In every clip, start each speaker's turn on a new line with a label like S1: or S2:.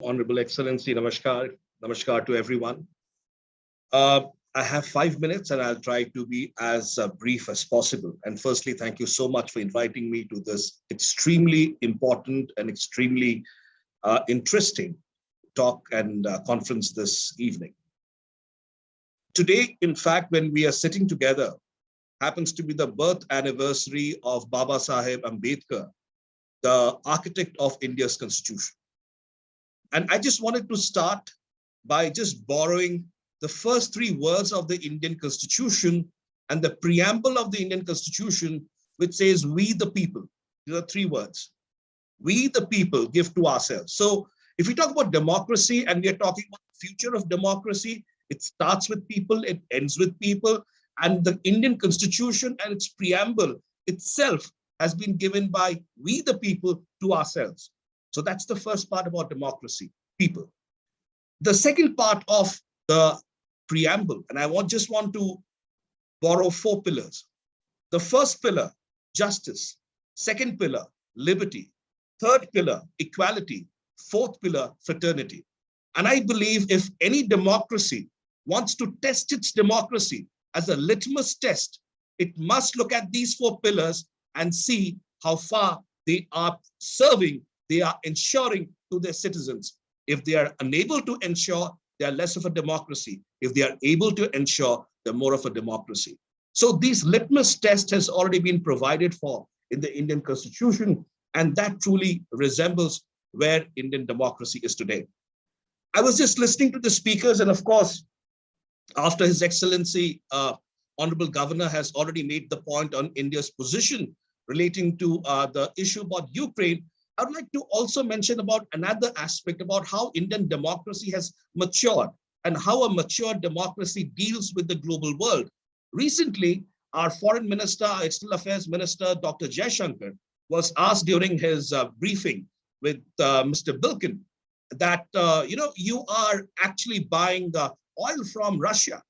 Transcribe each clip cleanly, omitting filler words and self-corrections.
S1: Honorable Excellency, Namaskar. Namaskar to everyone. I have 5 minutes and I'll try to be as brief as possible. And firstly, thank you so much for inviting me to this extremely important and extremely interesting talk and conference this evening. Today, in fact, when we are sitting together, happens to be the birth anniversary of Baba Saheb Ambedkar, the architect of India's constitution. And I just wanted to start by just borrowing the first 3 words of the Indian Constitution and the preamble of the Indian Constitution, which says, "We the people." These are 3 words. We the people give to ourselves. So if we talk about democracy and we are talking about the future of democracy, it starts with people, it ends with people. And the Indian Constitution and its preamble itself has been given by we the people to ourselves. So that's the first part about democracy, people. The second part of the preamble, and I just want to borrow 4 pillars. The first pillar, justice. Second pillar, liberty. Third pillar, equality. Fourth pillar, fraternity. And I believe if any democracy wants to test its democracy as a litmus test, it must look at these 4 pillars and see how far they are serving, they are ensuring to their citizens. If they are unable to ensure, they are less of a democracy. If they are able to ensure, they're more of a democracy. So this litmus test has already been provided for in the Indian Constitution, and that truly resembles where Indian democracy is today. I was just listening to the speakers, and of course, after His Excellency, Honorable Governor has already made the point on India's position relating to the issue about Ukraine, I would like to also mention about another aspect about how Indian democracy has matured and how a mature democracy deals with the global world. Recently, our Foreign Minister, our External Affairs Minister, Dr. Jaishankar, was asked during his briefing with Mr. Bilkin that, you are actually buying the oil from Russia.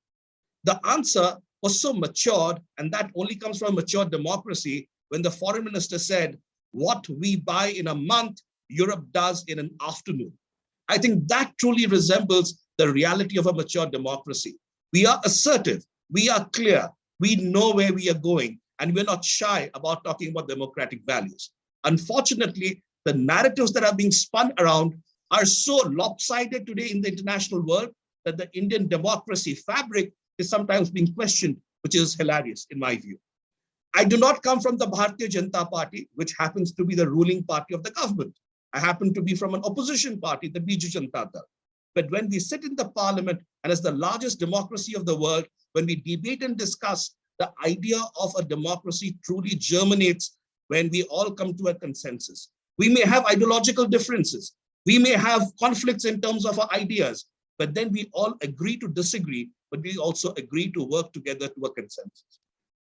S1: The answer was so matured, and that only comes from a mature democracy, when the foreign minister said, "What we buy in a month, Europe does in an afternoon." I think that truly resembles the reality of a mature democracy. We are assertive, we are clear, we know where we are going, and we're not shy about talking about democratic values. Unfortunately, the narratives that are being spun around are so lopsided today in the international world that the Indian democracy fabric is sometimes being questioned, which is hilarious in my view. I do not come from the Bharatiya Janata Party, which happens to be the ruling party of the government. I happen to be from an opposition party, the BJD Janata Dal. But when we sit in the parliament, and as the largest democracy of the world, when we debate and discuss, the idea of a democracy truly germinates when we all come to a consensus. We may have ideological differences. We may have conflicts in terms of our ideas, but then we all agree to disagree, but we also agree to work together to a consensus.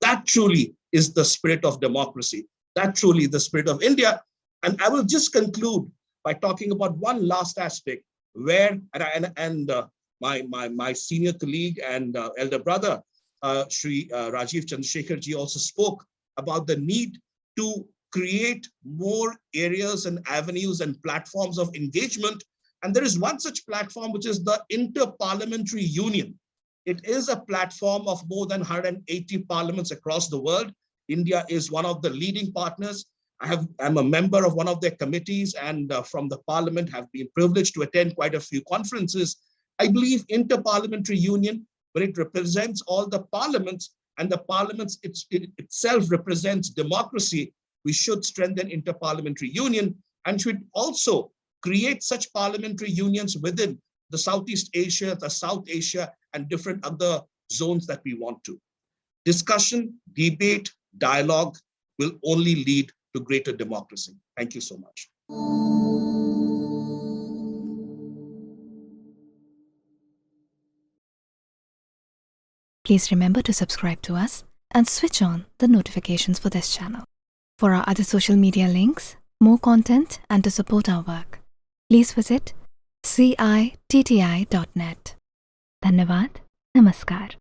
S1: That truly is the spirit of democracy. That truly is the spirit of India. And I will just conclude by talking about one last aspect where, my senior colleague and elder brother, Shri Rajiv Chandrasekhar ji also spoke about the need to create more areas and avenues and platforms of engagement. And there is one such platform, which is the Inter-Parliamentary Union. It is a platform of more than 180 parliaments across the world. India is one of the leading partners. I'm a member of one of their committees, and from the parliament have been privileged to attend quite a few conferences. I believe Inter-Parliamentary Union, when it represents all the parliaments, and the parliaments itself represents democracy, we should strengthen Inter-Parliamentary Union and should also create such parliamentary unions within the Southeast Asia, the South Asia, and different other zones that we want to. Discussion, debate, dialogue will only lead to greater democracy. Thank you so much.
S2: Please remember to subscribe to us and switch on the notifications for this channel. For our other social media links, more content, and to support our work, please visit citti.net. Dhanyavad. Namaskar.